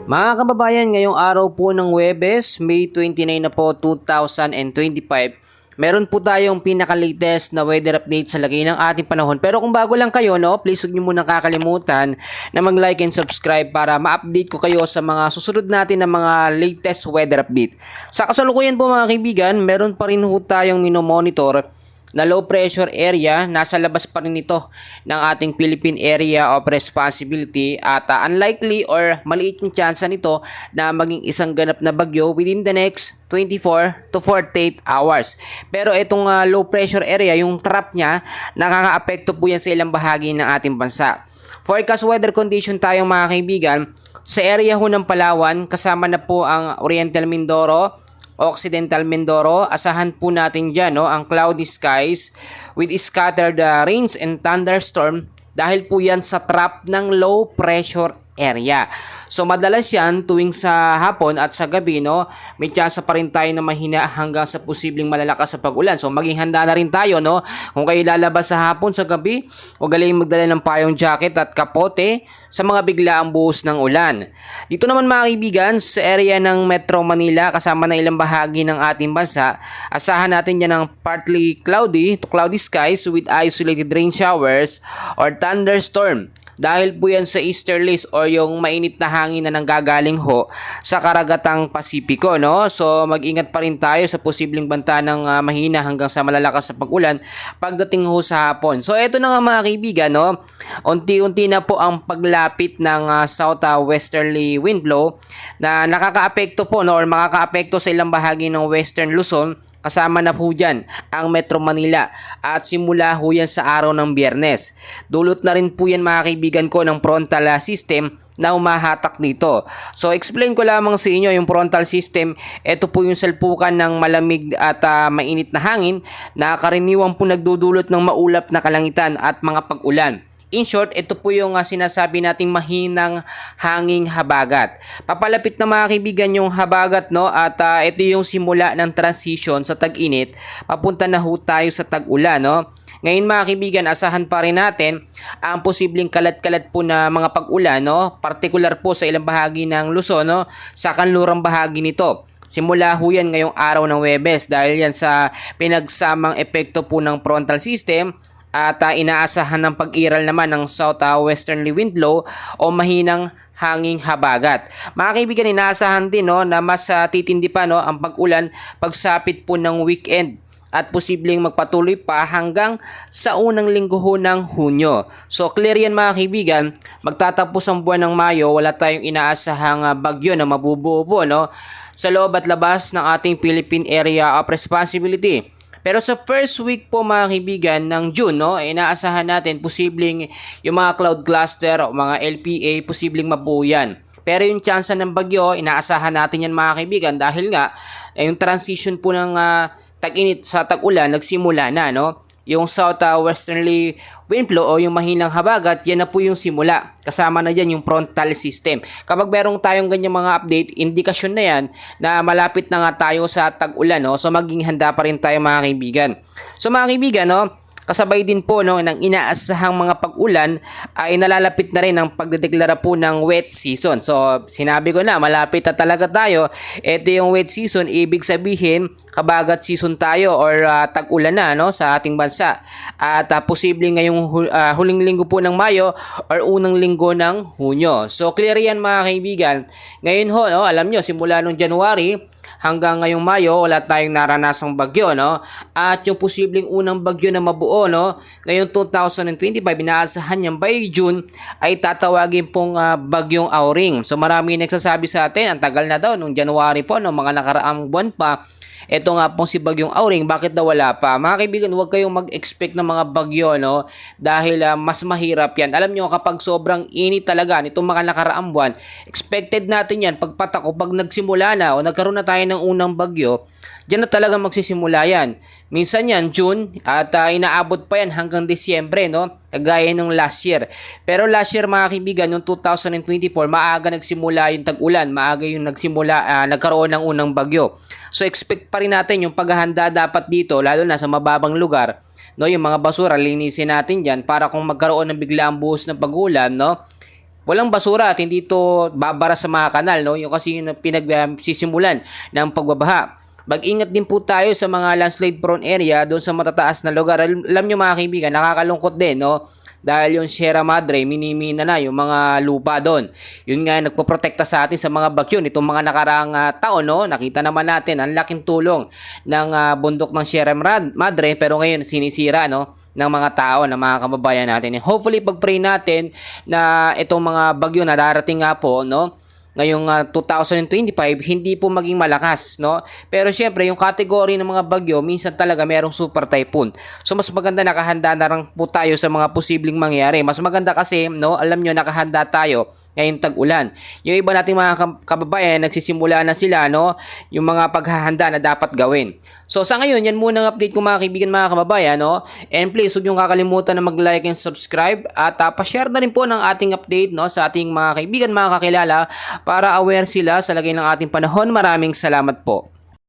Mga kababayan, ngayong araw po ng Huwebes, May 29 na po 2025, meron po tayong pinaka-latest na weather update sa lagay ng ating panahon. Pero kung bago lang kayo, no, please huwag niyo munang kakalimutan na mag-like and subscribe para ma-update ko kayo sa mga susunod natin na mga latest weather update. Sa kasalukuyan po mga kaibigan, meron pa rin po tayong minomonitor na low pressure area. Nasa labas pa rin ito ng ating Philippine Area of Responsibility at unlikely or maliit yung chance nito na maging isang ganap na bagyo within the next 24 to 48 hours. Pero itong low pressure area, yung trap niya, nakakaapekto po yan sa ilang bahagi ng ating bansa. Forecast weather condition tayong mga kaibigan. Sa area ho ng Palawan, kasama na po ang Oriental Mindoro, Occidental Mindoro, asahan po natin dyan ang cloudy skies with scattered rains and thunderstorm dahil po yan sa trap ng low pressure area. So madalas yan tuwing sa hapon at sa gabi, may tsansa pa rin tayo na mahina hanggang sa posibleng malalakas sa pag-ulan. So maging handa na rin tayo, kung kayo lalabas sa hapon, sa gabi, huwag galing magdala ng payong jacket at kapote sa mga biglaang buhos ng ulan. Dito naman mga kaibigan, sa area ng Metro Manila, kasama na ilang bahagi ng ating bansa, asahan natin yan ng partly cloudy to cloudy skies with isolated rain showers or thunderstorm. Dahil po yan sa easterlies o yung mainit na hangin na nanggagaling ho sa karagatang Pasipiko, So mag-ingat pa rin tayo sa posibleng banta ng mahina hanggang sa malalakas sa pag-ulan pagdating ho sa hapon. So eto na nga mga kaibigan, unti-unti na po ang paglapit ng southwesterly wind blow na nakakaapekto po or makakaapekto sa ilang bahagi ng Western Luzon. Kasama na po dyan ang Metro Manila at simula ho yan sa araw ng Biyernes. Dulot na rin po yan mga kaibigan ko ng frontal system na humahatak dito. So explain ko lamang sa inyo yung frontal system. Ito po yung salpukan ng malamig at mainit na hangin na karaniwang po nagdudulot ng maulap na kalangitan at mga pag-ulan. In short, ito po yung sinasabi nating mahinang hanging habagat. Papalapit na mga kaibigan yung habagat, at ito yung simula ng transition sa tag-init. Papunta na ho tayo sa tag-ulan, Ngayon mga kaibigan, asahan pa rin natin ang posibleng kalat-kalat po na mga pag-ulan, Particular po sa ilang bahagi ng Luzon, sa kanlurang bahagi nito. Simula ho yan ngayong araw ng Huwebes dahil yan sa pinagsamang epekto po ng frontal system. At inaasahan ng pag-iral naman ng southwesterly wind blow o mahinang hanging habagat. Mga kaibigan, inaasahan din na mas titindi pa ang pag-ulan pagsapit po ng weekend at posibleng magpatuloy pa hanggang sa unang linggo ho ng Hunyo. So clear yan mga kaibigan, magtatapos ang buwan ng Mayo, wala tayong inaasahang bagyo na mabubuo po sa loob at labas ng ating Philippine Area of Responsibility. Pero sa first week po mga kaibigan ng June, inaasahan natin posibleng yung mga cloud cluster o mga LPA posibleng mabuo yan. Pero yung chance ng bagyo, inaasahan natin yan mga kaibigan dahil nga yung transition po ng tag-init sa tag-ulan nagsimula na, Yung southwesterly wind flow o yung mahinang habagat, yan na po yung simula. Kasama na dyan yung frontal system. Kapag merong tayong ganyang mga update, indikasyon na yan na malapit na nga tayo sa tag-ulan. So maging handa pa rin tayo mga kaibigan. So mga kaibigan, kasabay din po ng inaasahang mga pag-ulan ay nalalapit na rin ang pagdedeklara po ng wet season. So sinabi ko na malapit na talaga tayo. Ito yung wet season, ibig sabihin kabagat season tayo or tag-ulan na sa ating bansa. At posibleng ngayong huling linggo po ng Mayo or unang linggo ng Hunyo. So clear yan mga kaibigan. Ngayon alam nyo, simula nung January hanggang ngayong Mayo, wala tayong naranasang bagyo, At yung posibleng unang bagyo na mabuo, ngayong 2025, inaasahan yan by June ay tatawagin pong bagyong Auring. So marami nagsasabi sa atin, ang tagal na daw, nung January po, mga nakaraang buwan pa, ito nga pong si bagyong Auring, bakit daw wala pa? Mga kaibigan, huwag kayong mag-expect ng mga bagyo, dahil mas mahirap yan. Alam nyo, kapag sobrang init talaga nitong mga nakaraang buwan, expected natin yan, pagpatak o pag nagsimula na o nagkaroon na tayo ng unang bagyo, diyan na talaga magsisimula yan. Minsan yan, June, at inaabot pa yan hanggang Disyembre, kagaya nung last year. Pero last year, mga kaibigan, yung 2024, maaga nagsimula yung tag-ulan, maaga yung nagkaroon ng unang bagyo. So expect pa rin natin yung paghahanda dapat dito, lalo na sa mababang lugar, yung mga basura, linisin natin dyan para kung magkaroon ng biglaang buhos ng pag-ulan, walang basura at hindi ito babara sa mga kanal, no? Yung kasi yung pinagsisimulan ng pagbabaha. Mag-ingat din po tayo sa mga landslide prone area doon sa matataas na lugar. Alam nyo mga kaibigan, nakakalungkot din, no? Dahil yung Sierra Madre, minimina na yung mga lupa doon. Yun nga, nagpoprotekta sa atin sa mga bagyo. Itong mga nakaraang taon, no? Nakita naman natin ang laking tulong ng bundok ng Sierra Madre, pero ngayon sinisira, no? Ng mga tao, ng mga kababayan natin. Hopefully, pag-pray natin na itong mga bagyo na darating nga po, no? Ngayong 2025 hindi po maging malakas, no? Pero syempre yung category ng mga bagyo minsan talaga merong super typhoon. So mas maganda nakahanda na lang po tayo sa mga posibleng mangyari. Mas maganda kasi, no, alam nyo nakahanda tayo ngayong tag-ulan. Yung iba nating mga kababayan nagsisimula na sila, no, yung mga paghahanda na dapat gawin. So sa ngayon, yan muna ang update ko mga kaibigan, mga kababayan, no? And please, huwag niyong kakalimutan na mag-like and subscribe at pa-share na rin po ng ating update, no, sa ating mga kaibigan, mga kakilala para aware sila sa lagay ng ating panahon. Maraming salamat po.